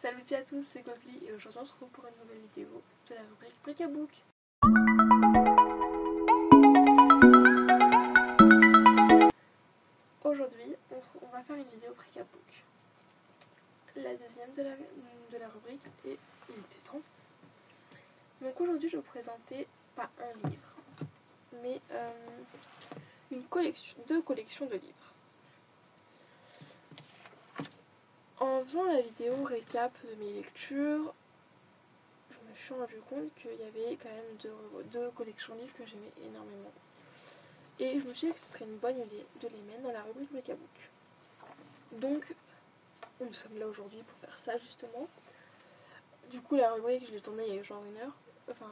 Salut à tous, c'est Gogli et aujourd'hui on se retrouve pour une nouvelle vidéo de la rubrique Bric à Book. Aujourd'hui on va faire une vidéo Bric à Book, la deuxième de la rubrique, et il était temps. Donc aujourd'hui je vais vous présenter pas un livre, mais deux collections de livres. En faisant la vidéo récap de mes lectures, je me suis rendu compte qu'il y avait quand même deux collections de livres que j'aimais énormément. Et je me suis dit que ce serait une bonne idée de les mettre dans la rubrique Bric à Book. Donc, nous sommes là aujourd'hui pour faire ça justement. Du coup, la rubrique, je l'ai tournée il y a genre 1 heure. Enfin,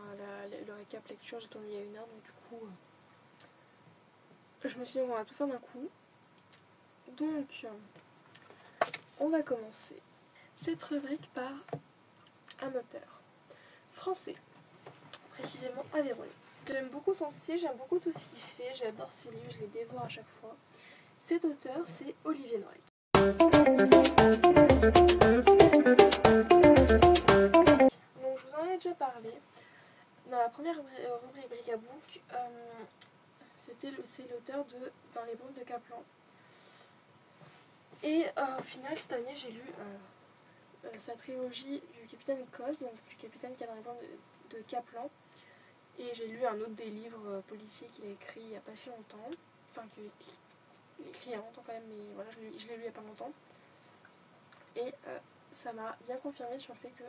le récap lecture, j'ai tourné il y a 1 heure. Donc du coup, je me suis dit qu'on va tout faire d'un coup. Donc, on va commencer cette rubrique par un auteur français, précisément Aveyronais. J'aime beaucoup son style, j'aime beaucoup tout ce qu'il fait, j'adore ses livres, je les dévore à chaque fois. Cet auteur, c'est Olivier Noirec. Donc je vous en ai déjà parlé. Dans la première rubrique Bric à Book, c'est l'auteur de Dans les brumes de Kaplan. Et au final, cette année, j'ai lu sa trilogie du Capitaine Cos, donc du capitaine qui a dans les brumes de Kaplan. Et j'ai lu un autre des livres policiers qu'il a écrit il n'y a pas si longtemps. Enfin, qu'il a écrit il y a longtemps quand même, mais voilà, je l'ai lu il n'y a pas longtemps. Et ça m'a bien confirmé sur le fait que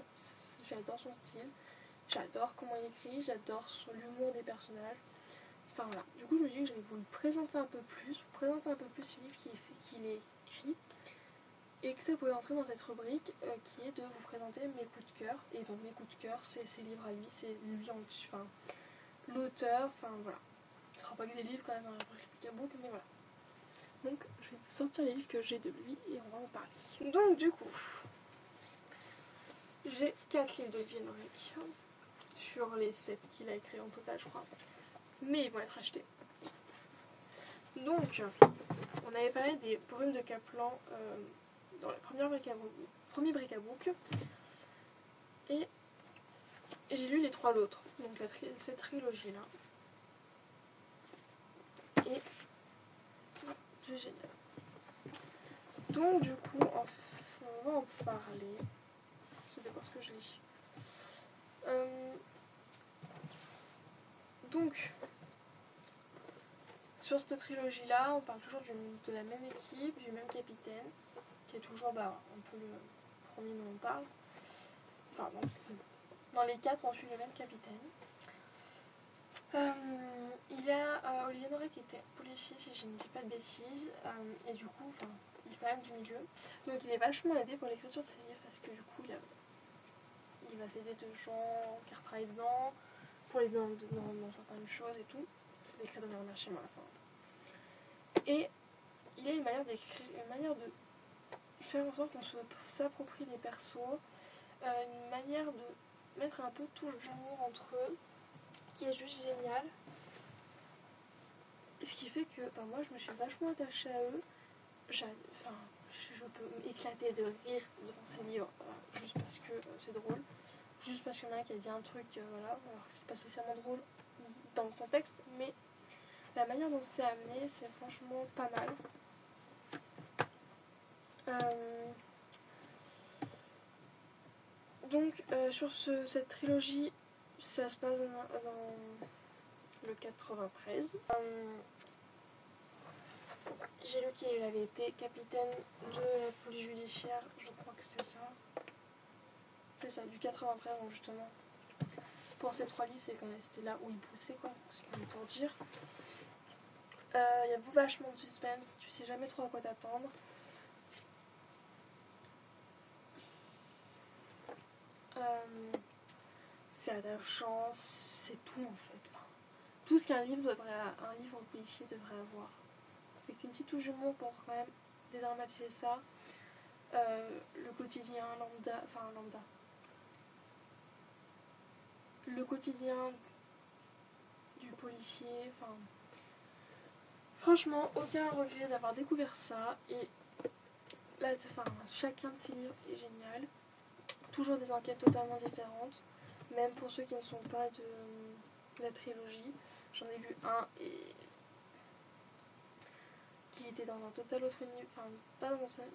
j'adore son style, j'adore comment il écrit, j'adore l'humour des personnages. Enfin voilà, du coup je me suis dit que j'allais vous le présenter un peu plus, vous présenter un peu plus les livres qu'il a écrit, et que ça pouvait entrer dans cette rubrique qui est de vous présenter mes coups de cœur. Et donc mes coups de cœur, c'est ses livres à lui, c'est lui enfin l'auteur, enfin voilà. Ce sera pas que des livres quand même dans la rubrique Bric à Book, mais voilà. Donc je vais vous sortir les livres que j'ai de lui et on va en parler. Donc du coup, j'ai 4 livres d'Olivier Noirec sur les 7 qu'il a écrits en total, je crois. Mais ils vont être achetés. Donc, on avait parlé des brumes de Kaplan dans le premier Bric à Book. Et j'ai lu les 3 autres. Donc cette trilogie-là. Et voilà, c'est génial. Donc du coup, on va en parler. C'est d'abord ce que je lis. Donc, sur cette trilogie-là, on parle toujours de la même équipe, du même capitaine, qui est toujours un peu le premier dont on parle. Enfin, bon, dans les 4, on suit le même capitaine. Il y a Olivier Noirec qui était policier, si je ne dis pas de bêtises, et du coup, il est quand même du milieu. Donc il est vachement aidé pour l'écriture de ses livres, parce que du coup, il va s'aider de gens qui retravaillent dedans, pour l'aider dans certaines choses et tout. C'est d'écrire dans les remerciements à la fin. Et il a une manière d'écrire, une manière de faire en sorte qu'on s'approprie les persos, une manière de mettre un peu de touche d'humour entre eux, qui est juste génial. Ce qui fait que moi je me suis vachement attachée à eux. Je peux m'éclater de rire devant ces livres, juste parce que c'est drôle, juste parce qu'il y en a un qui a dit un truc, voilà, alors que c'est pas spécialement drôle dans le contexte, mais la manière dont c'est amené, c'est franchement pas mal. Donc sur cette trilogie, ça se passe dans le 93. J'ai lu qu'il avait été capitaine de la police judiciaire, je crois que c'est ça. C'est ça, du 93, donc justement. Pour ces 3 livres, c'était là où il bossait, quoi. C'est quand même pour dire. Il y a vachement de suspense, tu sais jamais trop à quoi t'attendre. C'est attachant, c'est tout en fait. Enfin, tout ce qu'un livre policier devrait avoir. Avec une petite touche d'humour pour quand même dédramatiser ça. Le quotidien lambda. Le quotidien du policier. Franchement, aucun regret d'avoir découvert ça. Et là, chacun de ces livres est génial. toujours des enquêtes totalement différentes, même pour ceux qui ne sont pas de la trilogie. J'en ai lu un et qui était dans un total autre niveau, enfin pas dans un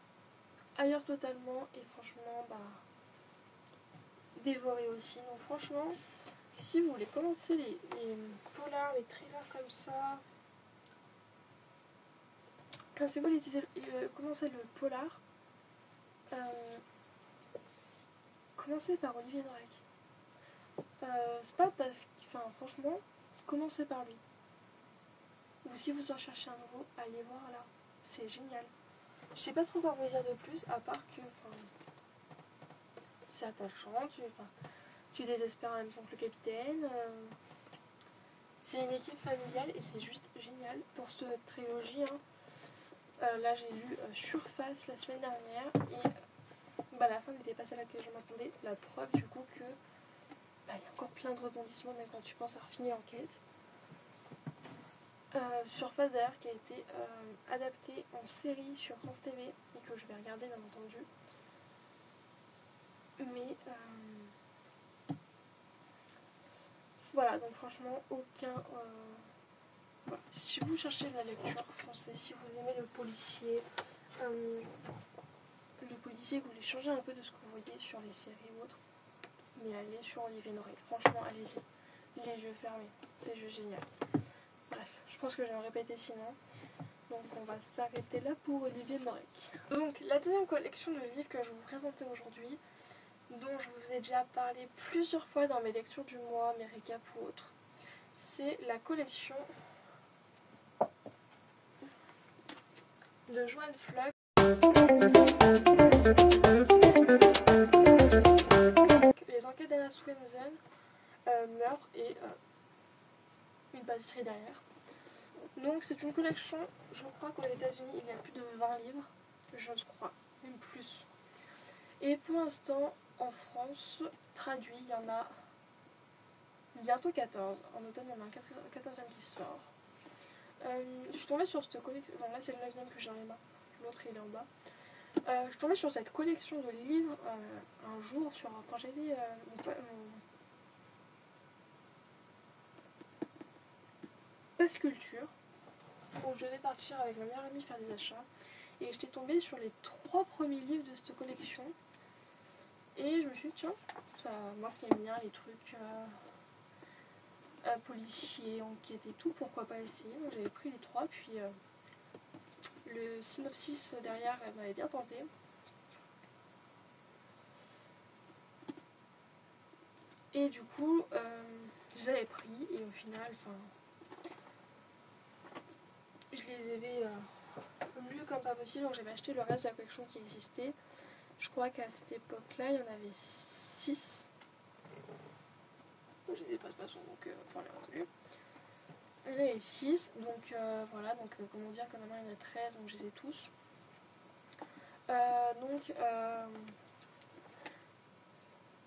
ailleurs totalement, et franchement dévoré aussi. Donc franchement, si vous voulez commencer les polars, les thrillers comme ça, enfin si vous voulez commencer le polar, commencez par Olivier Drake. C'est pas parce que, enfin franchement, commencez par lui. Ou si vous en cherchez un nouveau, allez voir là, c'est génial. Je sais pas trop quoi vous dire de plus, à part que, c'est attachant, tu désespères en même temps que le capitaine. C'est une équipe familiale et c'est juste génial. Pour cette trilogie, là j'ai lu Surface la semaine dernière et la fin n'était pas celle à laquelle je m'attendais. La preuve du coup que il y a encore plein de rebondissements même quand tu penses avoir fini l'enquête. Surface d'ailleurs qui a été adaptée en série sur France TV et que je vais regarder bien entendu. Mais voilà, donc franchement aucun... voilà. Si vous cherchez de la lecture, foncez. Si vous aimez le policier que vous voulez changer un peu de ce que vous voyez sur les séries ou autres, mais allez sur Olivier Norey. Franchement, allez-y. Les yeux fermés. C'est juste génial. Bref, je pense que je vais me répéter sinon. Donc on va s'arrêter là pour Olivier Norek. Donc la deuxième collection de livres que je vais vous présenter aujourd'hui, dont je vous ai déjà parlé plusieurs fois dans mes lectures du mois, mes récaps ou autres, c'est la collection de Joanne Flug. Les enquêtes d'Anna Swenson, meurtre et une pâtisserie derrière. Donc c'est une collection, je crois qu'aux États-Unis il y a plus de 20 livres, je crois, même plus. Et pour l'instant, en France, traduit, il y en a bientôt 14. En automne, il y en a un 14e qui sort. Je suis tombée sur cette collection, bon là c'est le 9e que j'ai dans les mains, l'autre il est en bas. Je suis tombée sur cette collection de livres un jour, quand j'avais mon passe culture, où je devais partir avec ma meilleure amie faire des achats. Et j'étais tombée sur les 3 premiers livres de cette collection. Et je me suis dit, tiens, moi qui aime bien les trucs policiers, enquête et tout, pourquoi pas essayer. Donc j'avais pris les 3, puis le synopsis derrière m'avait bien tenté. Et du coup, je les avais pris, et au final, je les avais lus comme pas possible, donc j'avais acheté le reste de la collection qui existait. Je crois qu'à cette époque-là, il y en avait 6. Je les ai pas de toute façon, donc pour les résolus. Il y en avait 6, donc voilà, donc comment dire que maintenant il y en a 13, donc je les ai tous.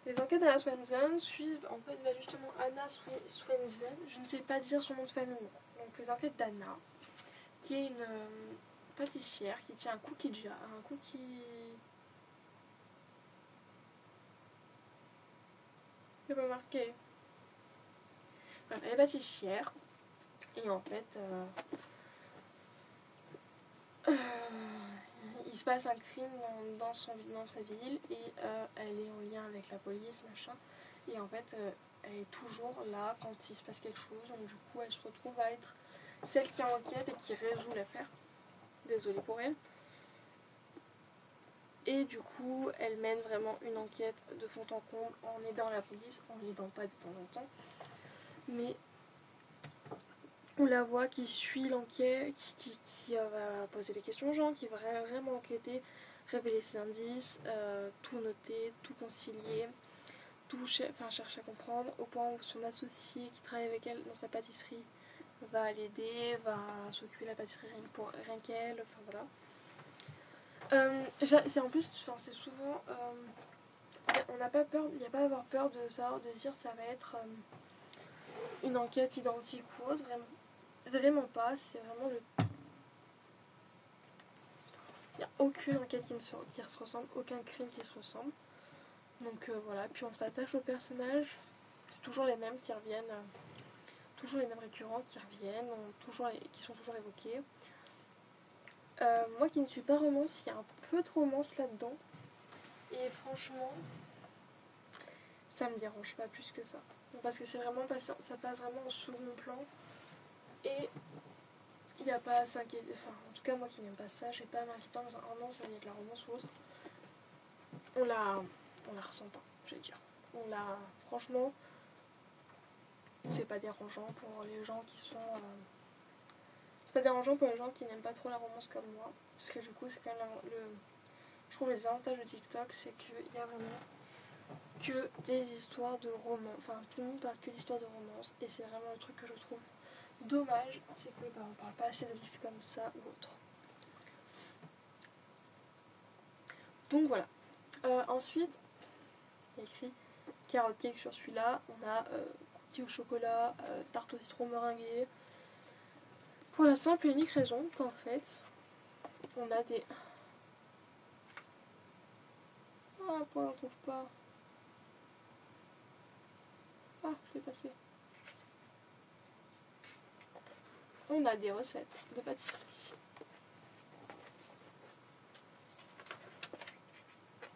Les enquêtes d'Anna Swenson suivent en fait justement Anna Swenson, je ne sais pas dire son nom de famille. Donc les enquêtes d'Anna, qui est une pâtissière qui tient un cookie jar, un cookie... C'est pas marqué. Bref, elle est pâtissière. Et en fait, il se passe un crime dans sa ville et elle est en lien avec la police, machin. Et en fait, elle est toujours là quand il se passe quelque chose. Donc du coup, elle se retrouve à être celle qui enquête et qui résout l'affaire. Désolée pour elle. Et du coup, elle mène vraiment une enquête de fond en comble en aidant la police, en l'aidant pas de temps en temps. Mais on la voit qui suit l'enquête, qui va poser des questions aux gens, qui va vraiment enquêter, révéler ses indices, tout noter, tout concilier, chercher à comprendre, au point où son associé qui travaille avec elle dans sa pâtisserie va l'aider, va s'occuper de la pâtisserie rien qu'elle, enfin voilà. C'est souvent... on n'a pas peur, il n'y a pas à avoir peur de savoir, de dire ça va être une enquête identique ou autre, vraiment pas, c'est vraiment le... Il n'y a aucune enquête qui se ressemble, aucun crime qui se ressemble. Donc voilà, puis on s'attache aux personnages, c'est toujours les mêmes qui reviennent, toujours les mêmes récurrents qui reviennent, qui sont toujours évoqués. Moi qui ne suis pas romance, il y a un peu de romance là-dedans, et franchement, ça me dérange pas plus que ça. Parce que c'est vraiment ça passe vraiment en second plan, et il n'y a pas à s'inquiéter, enfin en tout cas moi qui n'aime pas ça, j'ai pas à m'inquiéter en disant oh non ça y est de la romance ou autre. On la ressent pas, je vais dire. Franchement, c'est pas dérangeant pour les gens qui sont... c'est pas dérangeant pour les gens qui n'aiment pas trop la romance comme moi. Parce que du coup, c'est quand même je trouve les avantages de TikTok, c'est qu'il y a vraiment que des histoires de romance. Enfin, tout le monde parle que d'histoires de romance. Et c'est vraiment le truc que je trouve dommage, c'est que on parle pas assez de livres comme ça ou autre. Donc voilà. Ensuite, il y a écrit carotte cake sur celui-là. On a cookies au chocolat, tarte au citron meringuée. Pour la simple et unique raison qu'en fait, on a des... Ah, pourquoi on n'en trouve pas? Ah, je l'ai passé. On a des recettes de pâtisserie.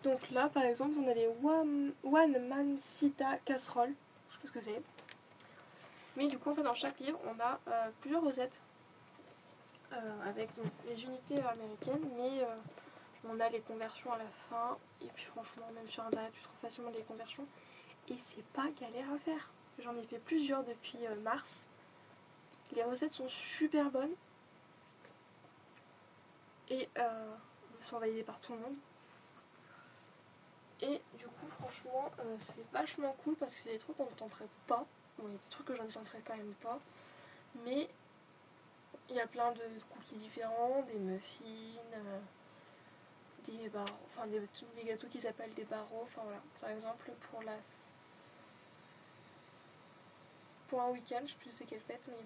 Donc là, par exemple, on a les One Man Sita casseroles. Je sais pas ce que c'est. Mais du coup, en fait, dans chaque livre, on a plusieurs recettes avec les unités américaines, mais on a les conversions à la fin. Et puis franchement, même sur Internet, tu trouves facilement des conversions. Et c'est pas galère à faire. J'en ai fait plusieurs depuis mars. Les recettes sont super bonnes. Et sont validées par tout le monde. Et du coup, franchement, c'est vachement cool parce que c'est des trucs qu'on ne tenterait pas. Bon, il y a des trucs que je ne tenterais quand même pas. Mais il y a plein de cookies différents, des muffins, des barreaux, enfin des gâteaux qui s'appellent des barreaux. Enfin voilà. Par exemple, pour un week-end, je sais plus c'est quelle fête, mais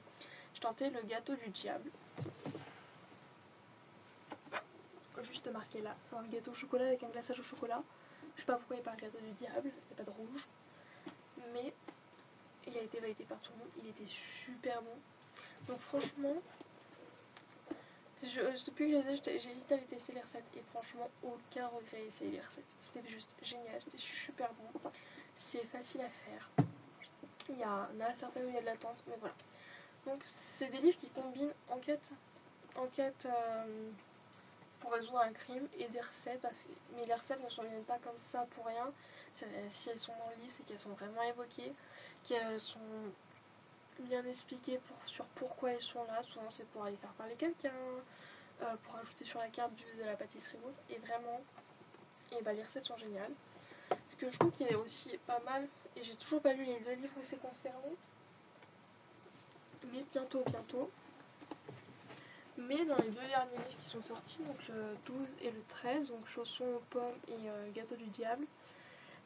je tentais le gâteau du diable. Juste marqué là. C'est un gâteau au chocolat avec un glaçage au chocolat. Je sais pas pourquoi il parle gâteau du diable, il n'y a pas de rouge. Mais il a été validé par tout le monde, il était super bon. Donc franchement, depuis que je les ai, j'ai hésité à les tester les recettes. Et franchement, aucun regret à essayer les recettes. C'était juste génial, c'était super bon. C'est facile à faire. Il y en a certains où il y a de l'attente, mais voilà. Donc c'est des livres qui combinent enquête pour résoudre un crime et des recettes, mais les recettes ne sont pas comme ça pour rien. Si elles sont dans le livre, c'est qu'elles sont vraiment évoquées, qu'elles sont bien expliquées sur pourquoi elles sont là. Souvent c'est pour aller faire parler quelqu'un, pour ajouter sur la carte de la pâtisserie ou autre, et vraiment, les recettes sont géniales. Ce que je trouve qu'il est aussi pas mal, et j'ai toujours pas lu les 2 livres où c'est concerné, mais bientôt. Mais dans les 2 derniers livres qui sont sortis, donc le 12 et le 13, donc chaussons aux pommes et gâteau du diable,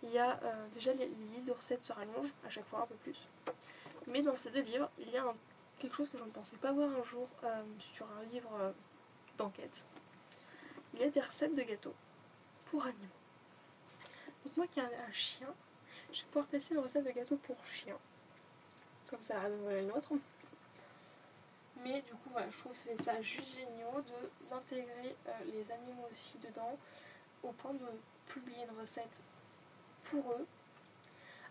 il y a déjà les listes de recettes se rallongent à chaque fois un peu plus. Mais dans ces 2 livres, il y a quelque chose que je ne pensais pas voir un jour sur un livre d'enquête. Il y a des recettes de gâteaux pour animaux. Donc moi qui ai un chien, je vais pouvoir tester une recette de gâteau pour chien. Comme ça, la nouvelle nôtre. Mais du coup, voilà, je trouve ça juste génial d'intégrer les animaux aussi dedans, au point de publier une recette pour eux.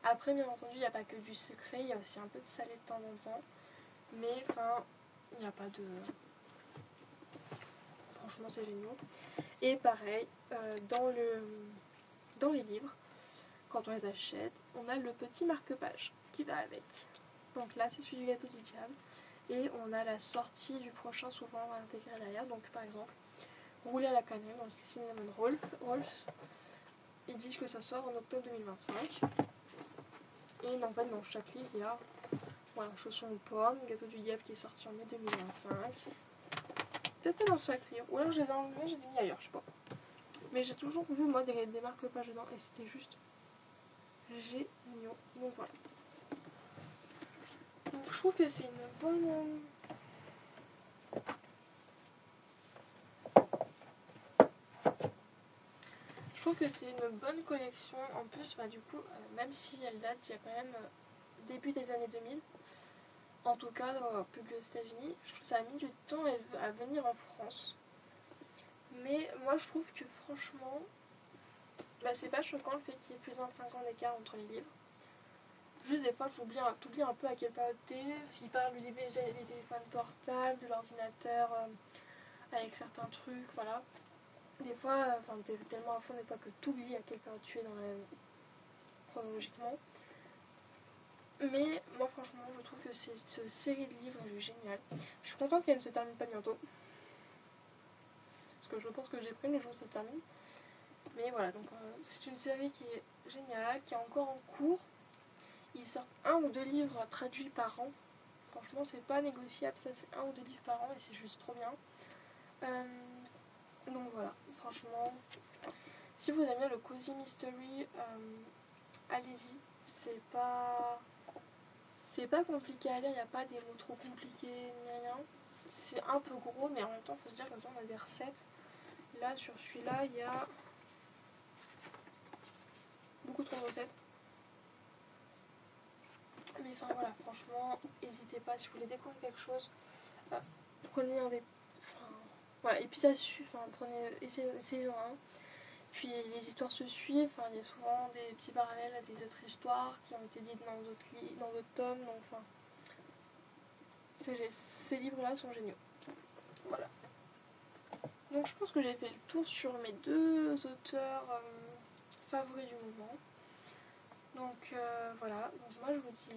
Après, bien entendu, il n'y a pas que du secret, il y a aussi un peu de salé de temps en temps. Mais enfin, il n'y a pas de... Franchement, c'est génial. Et pareil, dans les livres, quand on les achète, on a le petit marque-page qui va avec. Donc là, c'est celui du gâteau du diable. Et on a la sortie du prochain souvent intégrée derrière. Donc par exemple, rouler à la cannelle, donc Cinnamon Rolls. Ils disent que ça sort en octobre 2025. Et en fait, dans chaque livre, il y a chaussons aux pommes, gâteau du diable qui est sorti en mai 2025. Peut-être pas dans chaque livre. Ou alors je les ai enlevés, je les ai mis ailleurs, je sais pas. Mais j'ai toujours vu moi des marque-pages dedans et c'était juste génial. Donc voilà. Donc je trouve que c'est une bonne... Je trouve que c'est une bonne collection. En plus, du coup, même si elle date, il y a quand même début des années 2000, en tout cas publié aux États-Unis, je trouve que ça a mis du temps à venir en France. Mais moi, je trouve que franchement, c'est pas choquant le fait qu'il y ait plus de 25 ans d'écart entre les livres. Juste des fois, t'oublies un peu à quelle période t'es. S'ils parlent du début des téléphones portables, de l'ordinateur, avec certains trucs, voilà. Des fois, t'es tellement à fond des fois que t'oublies à quelle période tu es chronologiquement. Mais moi, franchement, je trouve que cette série de livres est géniale. Je suis contente qu'elle ne se termine pas bientôt. Parce que je pense que j'ai pris le jour où ça se termine. Mais voilà, donc c'est une série qui est géniale, qui est encore en cours. Ils sortent 1 ou 2 livres traduits par an. Franchement, c'est pas négociable, ça, c'est 1 ou 2 livres par an et c'est juste trop bien. Donc voilà, franchement, si vous aimez le Cozy Mystery, allez-y. C'est pas compliqué à lire, il n'y a pas des mots trop compliqués ni rien. C'est un peu gros, mais en même temps, il faut se dire qu'en même temps, on a des recettes. Là, sur celui-là, il y a beaucoup trop de recettes. Mais enfin voilà, franchement, n'hésitez pas, si vous voulez découvrir quelque chose, prenez un des... voilà, et puis ça suffit, essayez-en un. Puis les histoires se suivent, il y a souvent des petits parallèles à des autres histoires qui ont été dites dans d'autres tomes, donc ces livres-là sont géniaux. Voilà. Donc je pense que j'ai fait le tour sur mes 2 auteurs favoris du moment. Donc voilà, donc moi je vous dis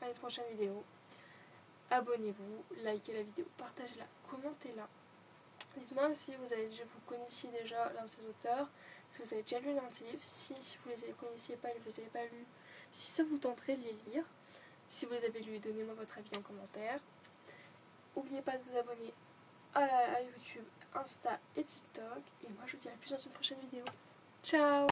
à une prochaine vidéo. Abonnez-vous, likez la vidéo, partagez-la, commentez-la. Dites-moi si vous connaissiez déjà l'un de ces auteurs, si vous avez déjà lu l'un de ces livres, si vous ne les connaissiez pas et que vous ne les avez pas lus, si ça vous tenterait de les lire. Si vous les avez lus, donnez-moi votre avis en commentaire. N'oubliez pas de vous abonner à YouTube, Insta et TikTok. Et moi je vous dis à plus dans une prochaine vidéo. Ciao!